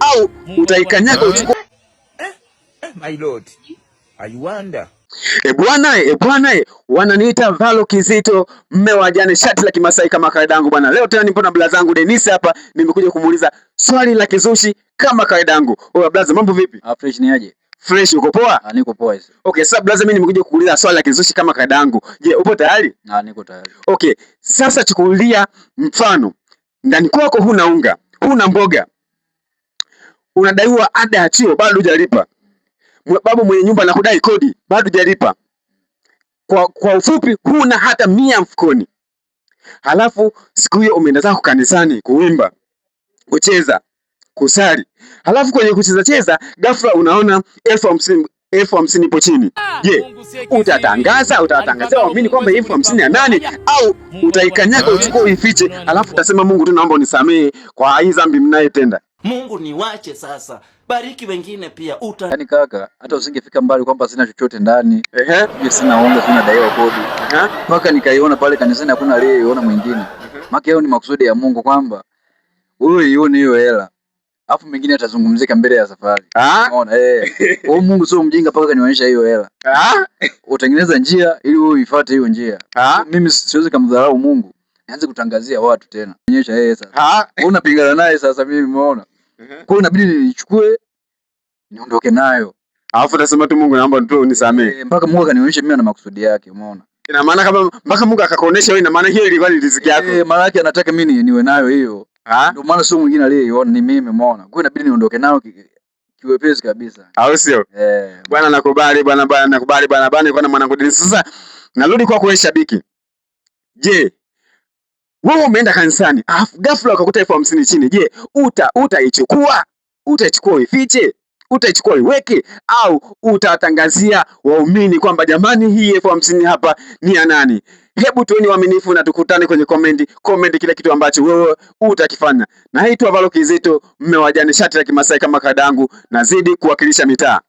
au utaikanyaga uchukue. My lord, I wonder. Bwana, wananiita Valo Kizito, mme wa Jane, shati la Kimasai kama kawaida yangu bwana. Leo tena nipo na blaza yangu Denise hapa, nimekuja kumuuliza swali la kizushi kama kawaida yangu. Oya blaza, mambo vipi? Fresh ni aje? Fresh, uko poa? Niko poa hizo. Okay, sasa blaza, mimi nimekuja kukuuliza swali la kizushi kama kawaida yangu. Je, upo tayari? Niko tayari. Okay, sasa chukulia mfano. Ndani kwako huna unga, huna mboga. Unadaiwa ada ya chuo bado hujalipa. Babu mwenye nyumba anakudai kodi bado hujalipa. Kwa ufupi huna hata 100 mfukoni. Halafu siku hiyo umeenda zako kanisani kuimba, kucheza, kusali. Halafu kwenye kucheza ghafla unaona 50,000 ipo chini. Je, utatangazia waamini kwamba 50,000 ya nani, au utaikanyaga uchukue uifiche, halafu utasema Mungu tu naomba unisamehe kwa hii dhambi mnayotenda? Mungu niwache sasa. Bariki wengine pia. Yaani kaka, hata usingefika mbali kwamba sina chochote ndani. Mimi sina unga, sina daiwa kodi. Mpaka nikaiona pale kanisani hakuna aliyeiona mwingine. Maana hiyo ni makusudi ya Mungu kwamba wewe ione hiyo hela. Alafu mengine atazungumzika mbele ya safari. Unaona wewe Mungu sio mjinga mpaka kanionyesha hiyo hela. Utengeneza njia ili wewe uifuate hiyo njia. Mimi siwezi kumdharau Mungu. Nianze kutangazia watu tena. Onyesha yeye sasa. Unapingana naye sasa, mimi umeona. Kwa hiyo inabidi nichukue niondoke nayo. Alafu utasema tu Mungu naomba tu unisamehe. Mpaka Mungu akanionyesha mimi na makusudi yake, umeona? Ina maana kama mpaka Mungu akakuonesha wewe, ina maana hiyo ilikuwa ni riziki yako. Maana yake anataka mimi niwe nayo hiyo. Ndio maana sio mwingine aliyeiona, ni mimi, umeona? Kwa hiyo inabidi niondoke nayo kiwepesi kabisa. Au sio? Bwana nakubali bwana, nakubali bwana kwa mwanangu Denise. Sasa narudi kwa wewe shabiki. Je, wewe umeenda kanisani, ghafla ukakuta 50,000 chini. Je, utaichukua? Utaichukua uifiche? Utaichukua iweke? Au utatangazia waumini kwamba jamani, hii 50,000 hapa ni ya nani? Hebu tuweni waaminifu na tukutane kwenye comment kile kitu ambacho wewe utakifanya. Naitwa Valo Kizito, mme wa Jane, shati la Kimasai kama kadangu, nazidi kuwakilisha mitaa.